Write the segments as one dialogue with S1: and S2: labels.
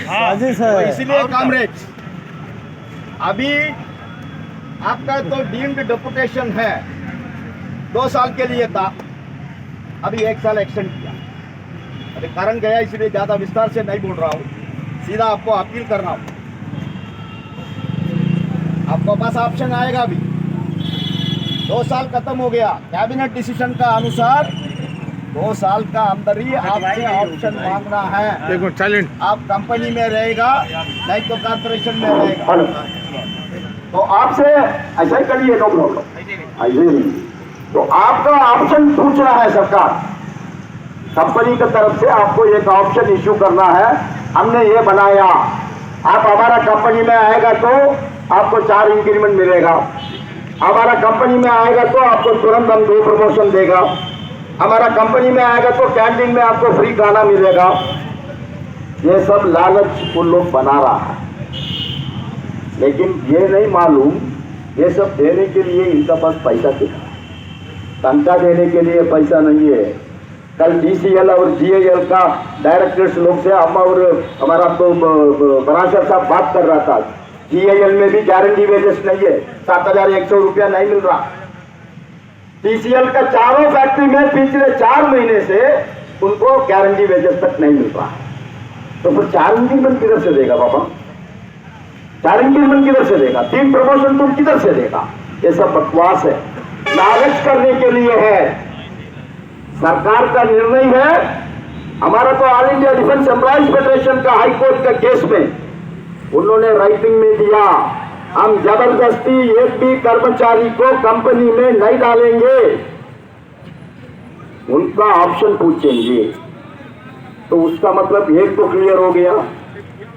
S1: साजिश है।
S2: इसलिए कामरेज, अभी आपका तो डीम्ड डेपुटेशन है, 2 साल के लिए था, अभी 1 साल एक्सटेंड किया। अभी कारण गया, इसलिए ज्यादा विस्तार से नहीं बोल रहा हूँ, सीधा आपको अपील कर रहा हूँ। आपको पास ऑप्शन आएगा अभी, 2 साल खत्म हो गया, कैबिनेट डिसीजन का अनुसार 2 साल का अंदर ही आपसे ऑप्शन मांगना है। आप कंपनी में रहेगा नहीं तो कॉर्पोरेशन में रहेगा।
S3: तो आपसे ऐसा ही करिए, नो प्रॉब्लम, ऐसे ही। तो आपका ऑप्शन पूछना है सरकार, कंपनी की तरफ से आपको एक ऑप्शन इश्यू करना है। हमने ये बनाया, आप हमारा कंपनी में आएगा तो आपको 4 इंक्रीमेंट मिलेगा, हमारा कंपनी में आएगा तो आपको तुरंत हम 2 प्रमोशन देगा, हमारा कंपनी में आएगा तो कैंटीन में आपको फ्री खाना मिलेगा। ये सब लालच उन लोग बना रहा है, लेकिन ये नहीं मालूम ये सब देने के लिए इनका पास पैसा कितना, तनख्वाह देने के लिए पैसा नहीं है। कल DCL और GAL का डायरेक्टर्स लोग से हम और हमारा तो बरासर साहब बात कर रहा था, GAL में भी गारंटी वेजेस नहीं है, 7,100 रुपया नहीं मिल रहा। TCL का चारों फैक्ट्री में पिछले 4 महीने से उनको गारंटी वेजेस तक नहीं मिल रहा। तो फिर 4 इंक्रीमेंट किधर से देगा बाबा? 4 इंक्रीमेंट किधर से देगा? 3 प्रमोशन तुम किधर से देगा? ये सब बकवास है, लालच करने के लिए है। सरकार का निर्णय है, हमारा तो all India defence employees federation का हाई कोर्ट का केस में उन्होंने राइटिंग में दिया, हम जबरदस्ती एक भी कर्मचारी को कंपनी में नहीं डालेंगे, उनका ऑप्शन पूछेंगे। तो उसका मतलब एक तो क्लियर हो गया,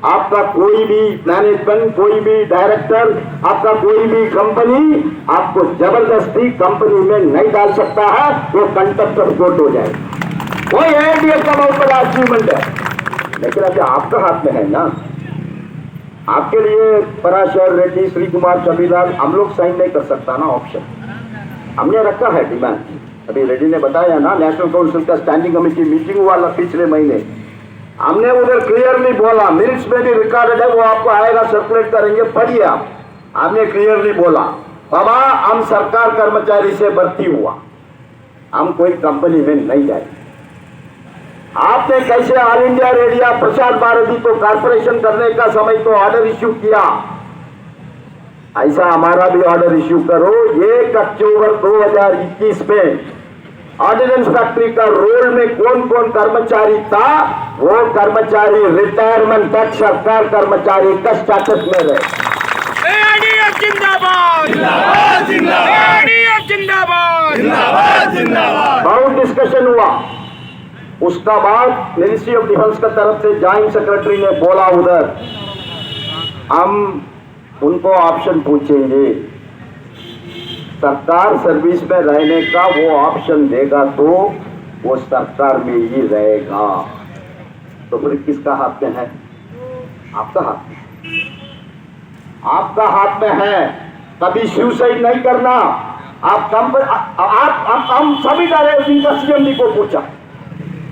S3: आपका कोई भी मैनेजमेंट, कोई भी डायरेक्टर, आपका कोई भी कंपनी आपको जबरदस्ती कंपनी में नहीं डाल सकता है, वो कंटेम्प्ट ऑफ कोर्ट हो जाएगा। वो AIDF का बहुत बड़ा अचीवमेंट है, लेकिन अभी आपका हाथ में है ना। आपके लिए पराशर रेड्डी, श्री कुमार छबीलाल, हम लोग साइन नहीं कर सकता ना ऑप्शन, हमने रखा है डिमांड। अभी रेड्डी ने बताया ना, नेशनल काउंसिल का स्टैंडिंग कमेटी मीटिंग हुआ पिछले महीने, हमने उधर क्लियरली बोला, मिनट्स में भी रिकॉर्डेड है, वो आपको आएगा, सर्कुलेट करेंगे, पढ़िए आप। हमने क्लियरली बोला, बाबा हम सरकार कर्मचारी से भर्ती हुआ, हम कोई कंपनी में नहीं जाएंगे। आपने कैसे all India radio Prasar Bharati को कॉर्पोरेशन करने का समय तो ऑर्डर इश्यू किया, ऐसा हमारा भी ऑर्डर इश्यू करो। 1 अक्टूबर 2021 में ऑर्डिनेंस फैक्ट्री का रोल में कौन कौन कर्मचारी था, वो कर्मचारी रिटायरमेंट तक सरकार कर्मचारी का स्टेटस में रहे।
S4: AIDF जिंदाबाद, जिंदाबाद, जिंदाबाद, AIDF जिंदाबाद, जिंदाबाद, जिंदाबाद।
S3: बहुत डिस्कशन हुआ, उसका बाद मिनिस्ट्री ऑफ डिफेंस का तरफ से जॉइंट सेक्रेटरी ने बोला, उधर हम उनको ऑप्शन पूछेंगे, सरकार सर्विस में रहने का वो ऑप्शन देगा तो वो सरकार में ही रहेगा। तो फिर किसका हाथ में है? आपका हाथ में, आपका हाथ में है। कभी सुसाइड नहीं करना। आप हम सभी डायरेक्टर का CMD को पूछा,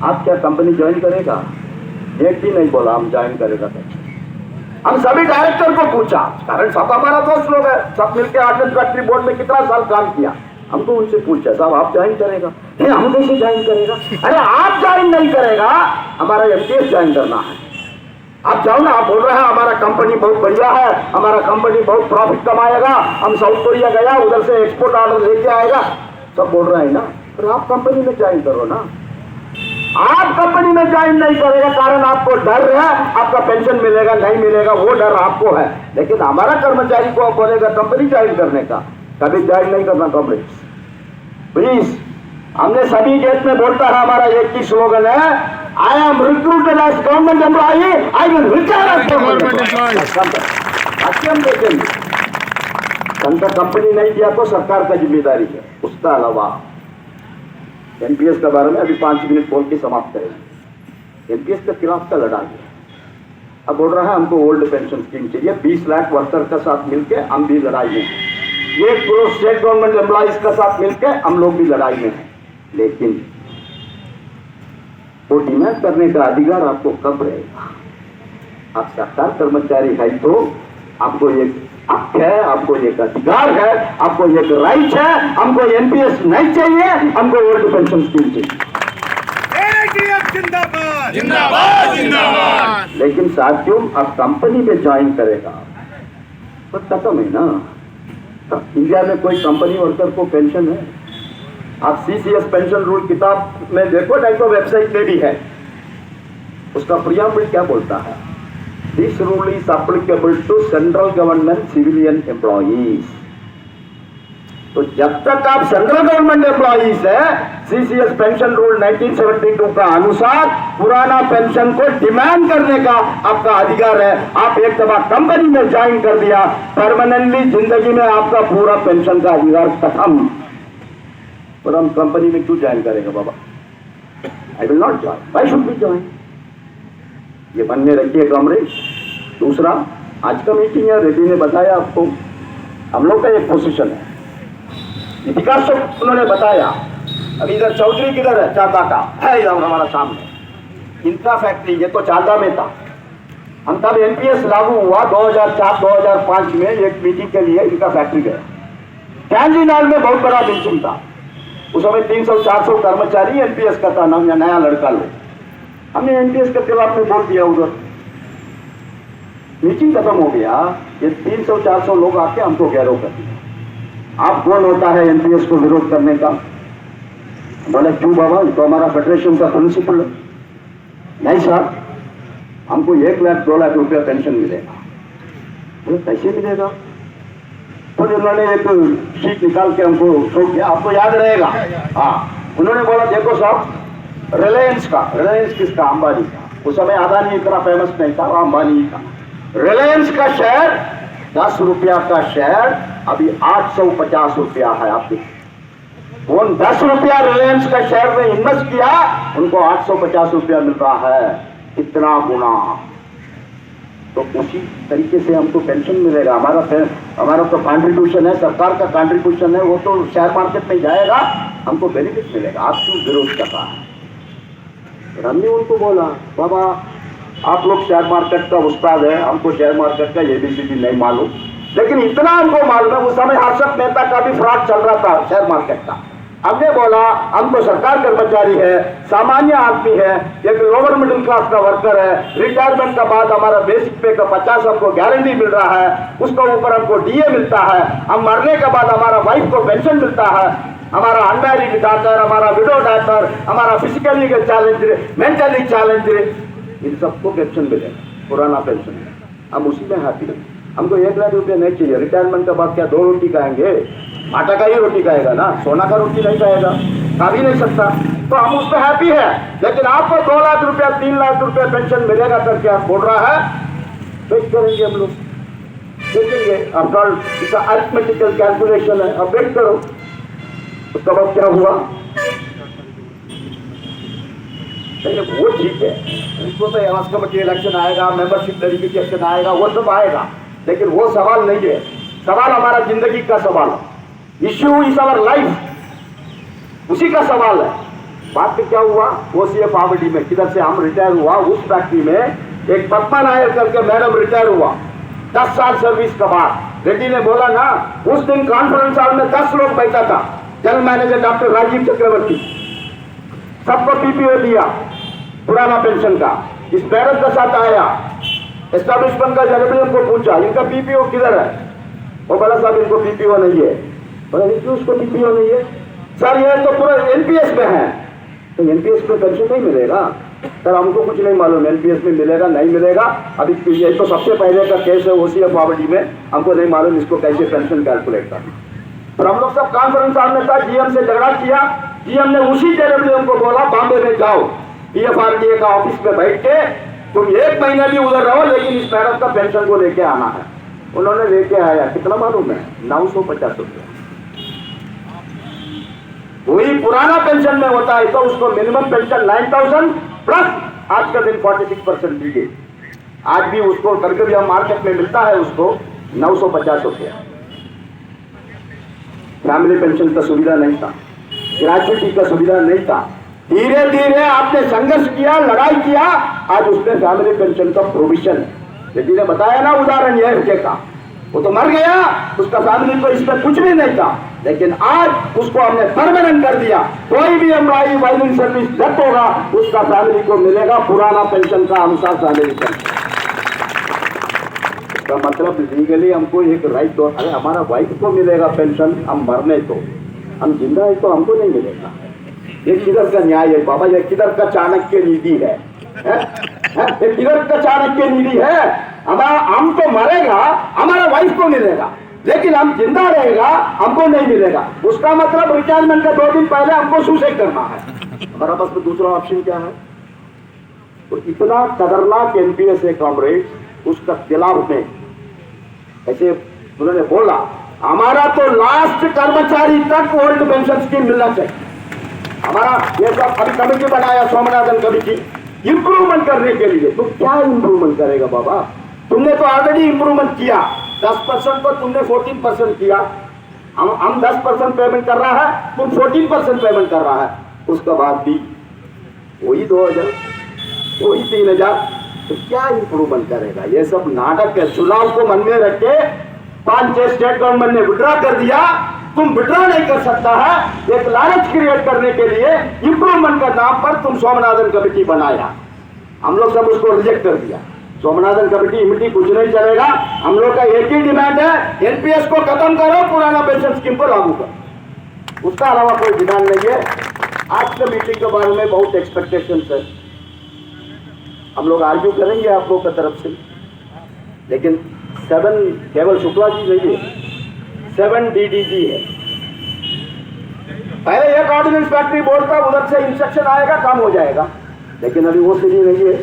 S3: आप क्या कंपनी ज्वाइन करेगा? एक भी नहीं बोला हम ज्वाइन करेगा। हम सभी डायरेक्टर को पूछा, कारण सब हमारा दोस्त लोग है, सब मिलकर ऑर्डिनेंस फैक्ट्री बोर्ड में कितना साल काम किया, हमको उनसे पूछा, साहब आप ज्वाइन करेगा? नहीं, हम कैसे ज्वाइन करेगा? अरे आप ज्वाइन नहीं करेगा, हमारा MTS ज्वाइन करना है। आप जाओ ना, आप बोल रहे हैं हमारा कंपनी बहुत बढ़िया है, हमारा कंपनी बहुत प्रॉफिट कमाएगा, हम साउथ कोरिया गया, उधर से एक्सपोर्ट ऑर्डर लेके आएगा, सब बोल रहे हैं ना। तो आप कंपनी में ज्वाइन करो ना। आप कंपनी में ज्वाइन नहीं करेगा, कारण आपको डर है, आपका पेंशन मिलेगा नहीं मिलेगा, वो डर आपको है। लेकिन हमारा कर्मचारी को बोलेगा कंपनी ज्वाइन करने का, कभी ज्वाइन नहीं करना कंपनी। प्लीज, हमने सभी गेट में बोलता है, हमारा एक ही स्लोगन है, I am recruited as government employee, I will retire as government employee. हम देखेंगे, कंपनी नहीं दिया तो सरकार का जिम्मेदारी है। उसका अलावा NPS के बारे में अभी 5 मिनट बोल के समाप्त करेंगे। NPS के खिलाफ का लड़ाई है। अब बोल रहा है हमको ओल्ड पेंशन स्कीम चाहिए, 20 लाख वर्कर का साथ मिलके हम भी लड़ाई में हैं। 1 करोड़ स्टेट गवर्नमेंट एम्प्लॉइज का साथ मिलके हम लोग भी लड़ाई में हैं। लेकिन वो डिमांड करने का अधिकार आपको कब रहेगा? आप सरकार कर्मचारी है तो आपको एक हक है, आपको एक अधिकार है, आपको एक राइट है। हमको एनपीएस नहीं चाहिए, हमको ओल्ड पेंशन स्कीम चाहिए।
S4: एडीएफ जिंदाबाद जिंदाबाद जिंदाबाद।
S3: लेकिन साथियों, अब कंपनी में ज्वाइन करेगा तो खत्म है ना। तो इंडिया में कोई कंपनी वर्कर को पेंशन है? आप सीसीएस पेंशन रूल किताब में देखो, डाइको वेबसाइट में भी है। उसका प्रियम्बल क्या बोलता है? This rule is applicable to central government civilian employees. तो जब तक आप सेंट्रल गवर्नमेंट एम्प्लॉइज है, सीसीएस पेंशन रूल 1972 का अनुसार पुराना पेंशन को डिमांड करने का आपका अधिकार है। आप एक दफा कंपनी में ज्वाइन कर दिया, परमानेंटली जिंदगी में आपका पूरा पेंशन का अधिकार खत्म। पर हम कंपनी में क्यों ज्वाइन करेंगे बाबा? I will not join, why should be join? ये मन में रखिए कमरे। दूसरा, आज का मीटिंग है, रेड्डी ने बताया आपको, हम लोग का एक पोजीशन है, इतिहास उन्होंने बताया। अभी इधर चौधरी किधर है? चांदा का है, इधर हमारा सामने इनका फैक्ट्री, ये तो चांदा में था। हम तब एनपीएस लागू हुआ 2004-2005 में, एक मीटिंग के लिए इनका फैक्ट्री गया। कैंजीनाल में बहुत बड़ा बिल्डिंग था, उस समय 300-400 कर्मचारी एनपीएस का था, नया लड़का लोग। हमने एनपीएस के खिलाफ में बोल दिया, उधर मीटिंग खत्म हो गया। ये 300-400 लोग आके हमको घेराव कर दिया। आप कौन होता है एनपीएस को विरोध करने का? बोले क्यों बाबा, तो हमारा फेडरेशन का प्रिंसिपल है। नहीं साहब, हमको 1 लाख 2 लाख रुपया पेंशन मिलेगा। बोले कैसे मिलेगा? तो उन्होंने एक शीट निकाल के हमको शो किया, आपको याद रहेगा। हाँ, उन्होंने बोला देखो साहब, रिलायंस किसका? अंबानी का। उस समय अदानी इतना फेमस नहीं था, अंबानी का। रिलायंस का शेयर 10 रुपया का शेयर अभी 850 रुपया है। आप देखिए, कौन 10 रुपया रिलायंस का शेयर में इन्वेस्ट किया, उनको 850 रुपया मिल रहा है। कितना गुना। तो उसी तरीके से हमको पेंशन मिलेगा। हमारा तो कंट्रीब्यूशन है, सरकार का कंट्रीब्यूशन है, वो तो शेयर मार्केट में जाएगा, हमको बेनिफिट मिलेगा। आप क्यों विरोध कर रहा है? हमने उनको बोला बाबा, आप लोग शेयर मार्केट का उस्ताद है, हमको शेयर मार्केट का एबीसीडी नहीं मालूम, लेकिन इतना हमको मालूम है, उस समय हर्षद मेहता का भी फ्रॉड चल रहा था शेयर मार्केट का। हमने बोला हम तो सरकार कर्मचारी है, सामान्य आदमी है, एक लोअर मिडिल क्लास का वर्कर है, रिटायरमेंट का बाद हमारा बेसिक पे का 50 हमको गारंटी मिल रहा है, उसके ऊपर हमको डीए मिलता है, हम मरने के बाद हमारा वाइफ को पेंशन मिलता है, हमारा अनमैरिड डॉक्टर, हमारा विडो डॉक्टर, हमारा फिजिकली चैलेंज, मेंटली चैलेंज, इन सबको पेंशन मिलेगा, पुराना पेंशन है। हम उसी में हैप्पी हैं। हमको 1 लाख रुपया नहीं चाहिए। रिटायरमेंट के बाद क्या 2 रोटी खाएंगे? आटा का ही रोटी खाएगा ना, सोना का रोटी नहीं खाएगा, खा भी नहीं सकता। तो हम उस पर हैप्पी है। लेकिन आपको 2 लाख रुपया 3 लाख रुपया पेंशन मिलेगा करके आप बोल रहा है, वेट करेंगे हम लोग, देखेंगे। आफ्टर इसका अरिथमेटिकल कैलकुलेशन है, अब वेट करो। उसका बाद क्या हुआ? वो ठीक है, उसको तो एवज कमेटी इलेक्शन आएगा, मेंबरशिप वेरिफिकेशन आएगा, वो सब आएगा, लेकिन वो सवाल नहीं है। सवाल हमारा जिंदगी का सवाल है। इश्यू इज अवर लाइफ, उसी का सवाल है। बात में क्या हुआ? ओसीएफ आवड़ी में किधर से हम रिटायर हुआ, उस फैक्ट्री में एक पद्मा नायर करके मैडम रिटायर हुआ 10 साल सर्विस के बाद। रेड्डी ने बोला ना, उस दिन कॉन्फ्रेंस हॉल में 10 लोग बैठा था, जनरल मैनेजर डॉक्टर राजीव चक्रवर्ती, सबको पीपीओ दिया पुराना पेंशन का। इस बैरक के साथ आया, एस्टैब्लिशमेंट का जनरल को पूछा इनका पीपीओ किधर है? वो बोला साहब इनको पीपीओ नहीं है। बोला क्यों उसको पीपीओ नहीं है? सर ये तो पूरा एनपीएस में है। तो एनपीएस में पेंशन नहीं मिलेगा? सर हमको कुछ नहीं मालूम एनपीएस में मिलेगा नहीं मिलेगा। अभी ये तो सबसे पहले का केस है ओसीएफ आवड़ी में, हमको नहीं मालूम इसको कैसे पेंशन कैलकुलेट करना। तो हम लोग सब कॉन्फ्रेंस हॉल में था, जीएम से झगड़ा किया। जीएम ने उसी जनरल को बोला बॉम्बे में जाओ, पीएफआरडीए का ऑफिस में बैठ के तुम 1 महीने भी उधर रहो, लेकिन इस मैडम का पेंशन को लेके आना है। उन्होंने लेके आया, कितना मालूम है? 950 रुपया। वही पुराना पेंशन में होता है तो उसको मिनिमम पेंशन 9000 प्लस आज का दिन 46% दीजिए। आज भी उसको करके भी हम मार्केट में मिलता है उसको 950 रुपया। फैमिली पेंशन का सुविधा नहीं था, ग्रेजुएटी का सुविधा नहीं था, धीरे धीरे आपने संघर्ष किया, लड़ाई किया, आज उसने फैमिली पेंशन का प्रोविजन, यदि ने बताया ना उदाहरण ये का, वो तो मर गया, उसका फैमिली को इसमें कुछ भी नहीं था, लेकिन आज उसको हमने परमानेंट कर दिया। कोई भी एम्प्लॉई वाइलिंग सर्विस डेथ होगा उसका फैमिली को मिलेगा पुराना पेंशन का अनुसार फैमिली पेंशन। इसका मतलब लीगली हमको एक राइट दो, अरे हमारा वाइफ को मिलेगा पेंशन, हम मरने तो, हम जिंदा है तो हमको नहीं मिलेगा। ये किधर का न्याय है बाबा, ये किधर का चाणक्य नीति है? ये किधर का चाणक्य नीति है? हम तो मरेगा, हमारा वाइफ को मिलेगा, लेकिन हम जिंदा रहेगा हमको नहीं मिलेगा। उसका मतलब रिटायरमेंट का 2 दिन पहले हमको सुसाइड करना है। हमारा पास तो दूसरा ऑप्शन क्या है? तो इतना खतरनाक एनपीएस है कॉमरेड, उसका खिलाफ में ऐसे उन्होंने बोला हमारा तो लास्ट कर्मचारी तक ओल्ड पेंशन स्कीम मिलना चाहिए। हमारा ये सब अभी कमेटी बनाया स्वामीनाथन कमेटी इंप्रूवमेंट करने के लिए। तो क्या इंप्रूवमेंट करेगा बाबा? तुमने तो ऑलरेडी इंप्रूवमेंट किया, 10% को तुमने 14% किया। हम 10% पेमेंट कर रहा है, तुम 14% पेमेंट कर रहा है। उसके बाद भी वही 2000, वही 3000, तो क्या इंप्रूवमेंट करेगा? ये सब नाटक है। चुनाव को मन में रख के 5-6 स्टेट गवर्नमेंट ने विड्रॉ कर दिया, तुम विड्रॉ नहीं कर सकता है। एक लालच क्रिएट करने के लिए इंप्रूवमेंट का नाम पर तुम स्वामीनाथन कमेटी बनाया, हम लोग सब उसको रिजेक्ट कर दिया। स्वामीनाथन कमेटी इमिटी कुछ नहीं चलेगा। हम लोग का एक ही डिमांड है, एनपीएस को खत्म करो, पुराना पेंशन स्कीम को लागू करो, उसका अलावा कोई डिमांड नहीं है। आज के मीटिंग के बारे में बहुत एक्सपेक्टेशन है, हम लोग आर्ग्यू करेंगे आप लोग की तरफ से, लेकिन 7 केवल शुक्ला जी नहीं है, 7 डीडीजी है। पहले एक ऑर्डिनेंस फैक्ट्री बोर्ड का उधर से इंस्ट्रक्शन आएगा, काम हो जाएगा, लेकिन अभी वो सही नहीं है।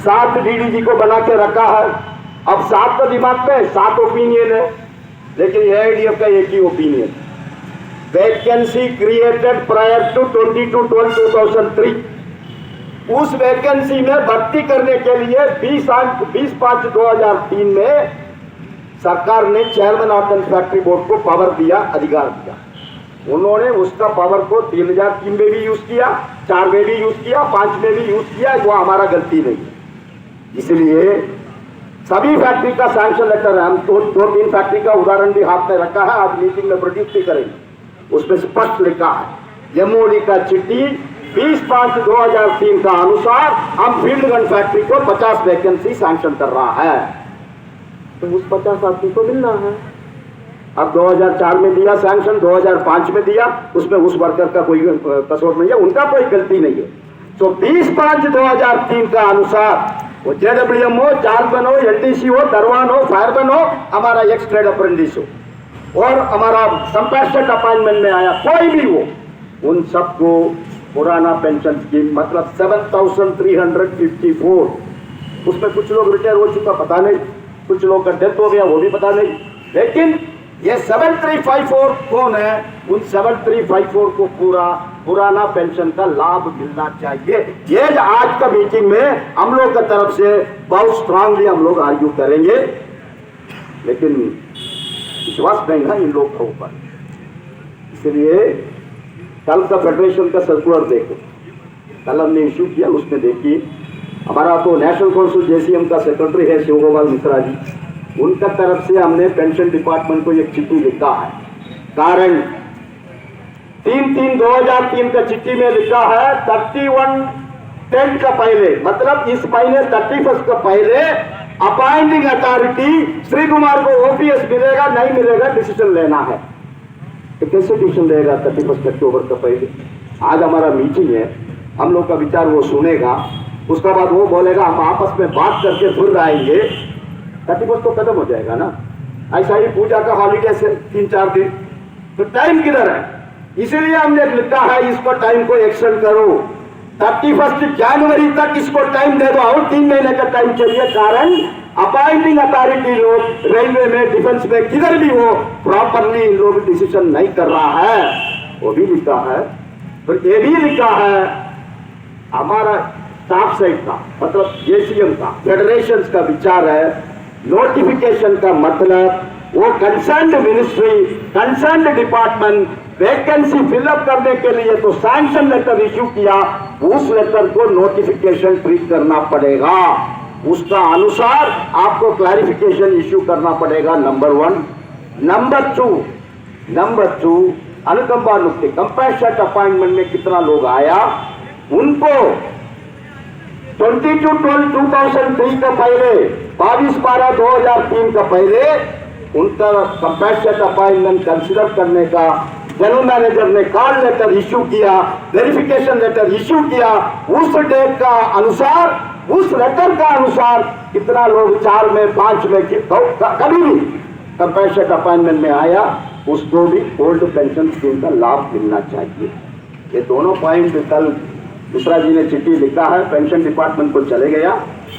S3: 7 डीडीजी को बना के रखा है। अब 7 तो दिमाग में 7 ओपिनियन है, लेकिन एआईडीएफ का एक ही opinion, vacancy created prior to 22/12/2003, उस वैकेंसी में भर्ती करने के लिए 20/5/2003 में सरकार ने चेयरमैन ऑर्डिनेंस फैक्ट्री बोर्ड को पावर दिया, अधिकार दिया। उन्होंने उसका पावर को 3003 में भी यूज किया, 4 में भी यूज किया, 5 में भी यूज किया, वो हमारा गलती नहीं है। इसलिए सभी फैक्ट्री का सैंक्शन लेटर है, हम 2-3 फैक्ट्री का उदाहरण भी हाथ में रखा है, आज मीटिंग में प्रोड्यूस भी करेंगे। उसमें स्पष्ट लिखा है एमओडी का चिट्ठी 20/5/2003 का अनुसार हम फील्ड गन फैक्ट्री को 50 वैकेंसी सैंक्शन कर रहा है, तो उस 50 आदमी को मिलना है। अब 2004 में दिया सैंक्शन, 2005 में दिया, उसमें उस वर्कर का कोई कसूर नहीं है, उनका कोई गलती नहीं है। तो 20/5/2003 का अनुसार वो जेडब्ल्यूएम हो, जालबन हो, एलडीसी हो, दरवान हो, फायरमैन हो, हमारा एक्स ट्रेड अप्रेंटिस हो और हमारा कंपैशनेट अपॉइंटमेंट में आया कोई भी हो, उन सबको पुराना पेंशन स्कीम मतलब 7354, उसमें कुछ लोग रिटायर हो चुका पता नहीं, कुछ लोग का डेथ हो गया वो भी पता नहीं, लेकिन ये 7354 कौन है? उन 7354 को पुराना पेंशन का लाभ मिलना चाहिए। ये आज का मीटिंग में हम लोग की तरफ से बहुत स्ट्रांगली हम लोग आर्ग्यू करेंगे, लेकिन विश्वास नहीं है इन लोग के ऊपर। इसलिए कल का फेडरेशन का सर्कुलर देखो, कल हमने इश्यू किया, उसमें देखिए हमारा तो नेशनल काउंसिल जेसीएम का सेक्रेटरी है शिव गोपाल मिश्रा जी, उनका तरफ से हमने पेंशन डिपार्टमेंट को एक चिट्ठी लिखा है। कारण 3/3/2003 का चिट्ठी में लिखा है 31/10 का पहले, मतलब इस महीने 31 का पहले अपॉइंटिंग अथॉरिटी श्री कुमार को ओपीएस मिलेगा नहीं मिलेगा डिसीजन लेना है। तो कैसे डिसीजन लेगा 31 अक्टूबर का पहले? आज हमारा मीटिंग है, हम लोग का विचार वो सुनेगा, उसके बाद वो बोलेगा हम आपस में बात करके फिर आएंगे, 31 तो खत्म हो जाएगा ना। ऐसा ही पूजा का हॉलीडे से 3-4 दिन, तो टाइम किधर है? इसीलिए हमने लिखा है इसको टाइम को एक्सटेंड करो, 31 जनवरी तक इसको टाइम दे दो और 3 महीने का टाइम चाहिए। कारण अपॉइंटिंग अथॉरिटी लोग रेलवे में, डिफेंस में, किधर भी हो प्रॉपरली इन लोग डिसीजन नहीं कर रहा है, वो भी लिखा है। तो ये भी लिखा है हमारा स्टाफ साइड का मतलब जेसीएम का, फेडरेशन का विचार है, नोटिफिकेशन का मतलब वो concerned ministry, concerned department vacancy fill up करने के लिए तो सैंक्शन लेटर इश्यू किया, उस लेटर को नोटिफिकेशन ट्रीट करना पड़ेगा, उसका अनुसार आपको क्लैरिफिकेशन इश्यू करना पड़ेगा। नंबर 1। नंबर टू अनुकंपा नियुक्ति कंपैशनेट अपॉइंटमेंट में कितना लोग आया, उनको 22/12/2003 का पहले 22/12/2003 का पहले उनका कंपैशनेट अपॉइंटमेंट कंसिडर करने का जनरल मैनेजर ने कॉल लेटर इश्यू किया, वेरिफिकेशन लेटर इश्यू किया। उस डेट का अनुसार, उस लेटर का अनुसार कितना लोग 4 में 5 में कभी भी कंपैशनेट अपॉइंटमेंट में आया, उसको भी ओल्ड पेंशन स्कीम का लाभ मिलना चाहिए। ये दोनों पॉइंट कल मिश्रा जी ने चिट्ठी लिखा है, पेंशन डिपार्टमेंट को चले गया।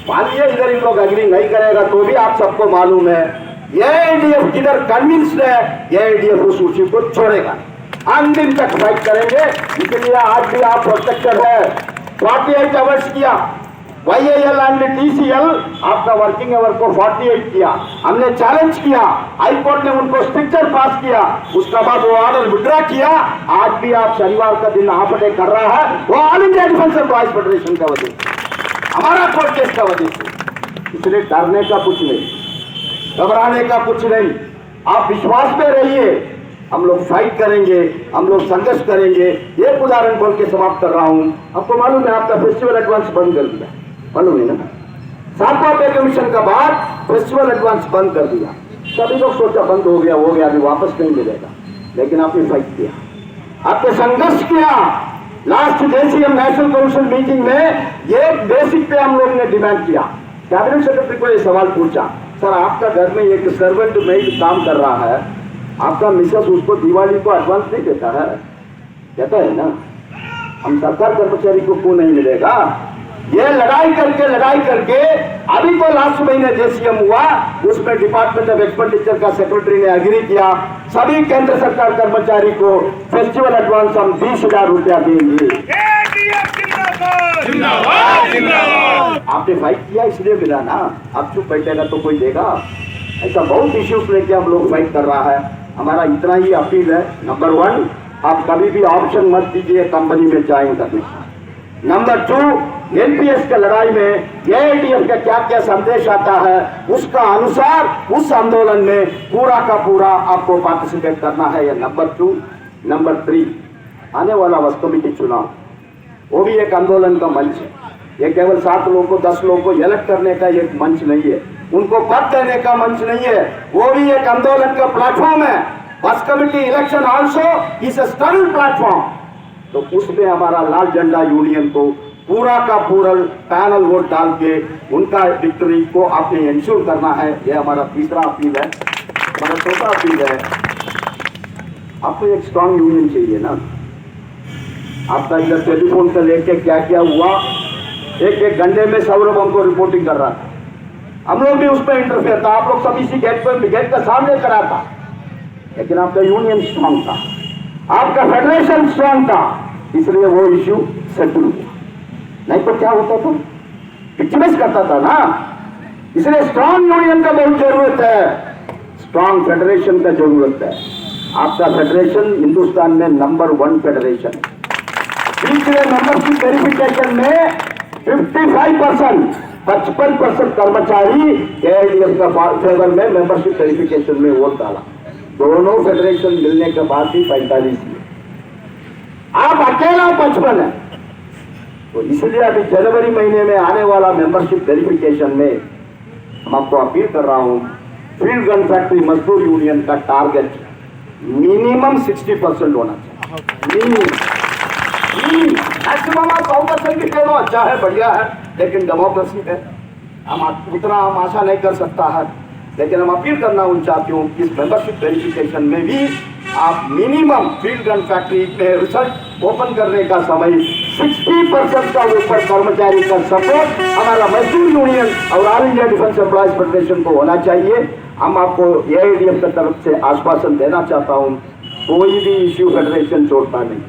S3: मानिए इधर इन लोग एग्री नहीं करेगा तो भी आप सबको मालूम है एआईडीएफ इधर कन्विंस्ड है, एआईडीएफ उस इश्यू को छोड़ेगा, अंतिम तक फाइट करेंगे। इसलिए आज भी आप प्रोटेक्टेड है। 48 आवर्स किया, YAL एंड TCL आपका वर्किंग आवर को 48 किया, हमने चैलेंज किया, हाई कोर्ट ने उनको स्ट्रिक्चर पास किया, उसका बाद वो ऑर्डर विड्रॉ किया। आज भी आप शनिवार का दिन हाफ डे कर रहा है, वो all India defence employees federation का वजह से, हमारा कोर्ट केस का वजह से। इसलिए डरने का कुछ नहीं, घबराने का कुछ नहीं, आप विश्वास में रहिए, हम लोग फाइट करेंगे, हम लोग संघर्ष करेंगे। एक उदाहरण बोल के समाप्त कर रहा हूं। आपको मालूम है आपका फेस्टिवल एडवांस बंद कर दिया, मालूम है ना? 7वां पे कमीशन का बाद फेस्टिवल एडवांस बंद कर दिया। सभी लोग सोचा बंद हो गया, अभी वापस नहीं मिलेगा, लेकिन आपने फाइट किया, आपने संघर्ष किया। Last DCM national council meeting में ये बेसिक पे हम लोग ने डिमांड किया। कैबिनेट सेक्रेटरी को ये सवाल पूछा, सर आपका घर में एक सर्वेंट मेड काम कर रहा है, आपका मिसेस उसको दिवाली को एडवांस नहीं देता है? कहता है ना, हम सरकार कर्मचारी को क्यों नहीं मिलेगा? ये लड़ाई करके अभी तो लास्ट महीने DCM हुआ, उसमें डिपार्टमेंट ऑफ एक्सपेंडिचर का सेक्रेटरी ने एग्री किया, सभी केंद्र सरकार कर्मचारी को फेस्टिवल एडवांस हम 20,000 रुपया देंगे। आपने फाइट किया इसलिए मिला ना, आप चुप बैठेगा तो कोई देगा? ऐसा बहुत इश्यूज लेके हम लोग फाइट कर रहा है। हमारा इतना ही अपील है, नंबर 1 आप कभी भी ऑप्शन मत दीजिए कंपनी में ज्वाइन करने का। नंबर 2 NPS के लड़ाई में AITF का क्या क्या संदेश आता है, उसका अनुसार उस आंदोलन में पूरा का पूरा आपको पार्टिसिपेट करना है। यह नंबर 2। नंबर 3 आने वाला वस्तु कमेटी चुनाव, वो भी एक आंदोलन का मंच है। ये केवल 7 लोगों को 10 लोगों को इलेक्ट करने का एक मंच नहीं है, उनको पद देने का मंच नहीं है, वो भी एक आंदोलन का प्लेटफॉर्म है। बस committee election also is a struggle platform. तो उसमें हमारा लाल झंडा यूनियन को पूरा का पूरा पैनल वोट डाल के उनका विक्ट्री को आपने इंश्योर करना है। यह हमारा तीसरा अपील है। हमारा चौथा अपील है, आपको एक स्ट्रांग यूनियन चाहिए ना। आपका इधर टेलीफोन से लेके क्या क्या हुआ, एक घंटे में सौरभ हमको रिपोर्टिंग कर रहा था, हम लोग भी उस पर इंटरफेयर था, आप लोग सब इसी गेट का सामने करा था, लेकिन आपका यूनियन स्ट्रांग था, आपका फेडरेशन स्ट्रांग था, इसलिए वो इश्यू सेटल हुआ। नहीं तो क्या होता था, विक्टिमाइज करता था ना। इसलिए स्ट्रांग यूनियन का बहुत जरूरत है, स्ट्रांग फेडरेशन का जरूरत है। आपका फेडरेशन हिंदुस्तान में नंबर 1 फेडरेशन है। पिछले मेंबरशिप वेरिफिकेशन में 55% 55% कर्मचारी AITF का फेवर में मेंबरशिप वेरिफिकेशन में वोट डाला। दोनों फेडरेशन मिलने के बाद ही 45 है, आप अकेला 55 है। तो इसलिए अभी जनवरी महीने में आने वाला मेंबरशिप वेरिफिकेशन में हम आपको अपील कर रहा हूं, फील्ड गन फैक्ट्री मजदूर यूनियन का टारगेट मिनिमम 60% होना चाहिए। मैक्सिमम आप 100% भी दे दो, अच्छा है, बढ़िया है, लेकिन डेमोक्रेसी है, हम उतना हम आशा नहीं कर सकता है। लेकिन हम अपील करना चाहती हूँ कि इस मेंबरशिप वेरिफिकेशन में भी आप मिनिमम फील्ड गन फैक्ट्री में रिसर्च ओपन करने का समय 60% का ऊपर कर्मचारी का सपोर्ट हमारा मजदूर यूनियन और all India defence employees federation को होना चाहिए। हम आपको AITF की तरफ से आश्वासन देना चाहता हूँ, कोई भी इश्यू फेडरेशन छोड़ता नहीं।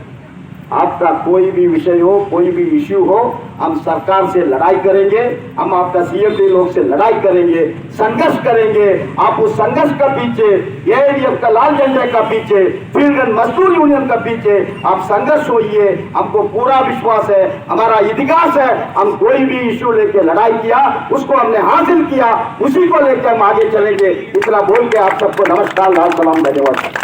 S3: आपका कोई भी विषय हो, कोई भी इश्यू हो, हम सरकार से लड़ाई करेंगे, हम आपका सीएमडी लोग से लड़ाई करेंगे, संघर्ष करेंगे। आप उस संघर्ष का पीछे, एआईडीएफ का लाल झंडे का पीछे, फील्ड मजदूर यूनियन का पीछे आप संघर्ष होइए। हमको पूरा विश्वास है, हमारा इतिहास है, हम कोई भी इश्यू लेके लड़ाई किया, उसको हमने हासिल किया, उसी को लेकर हम आगे चलेंगे। इतना बोल के आप सबको नमस्कार, लाल सलाम, धन्यवाद।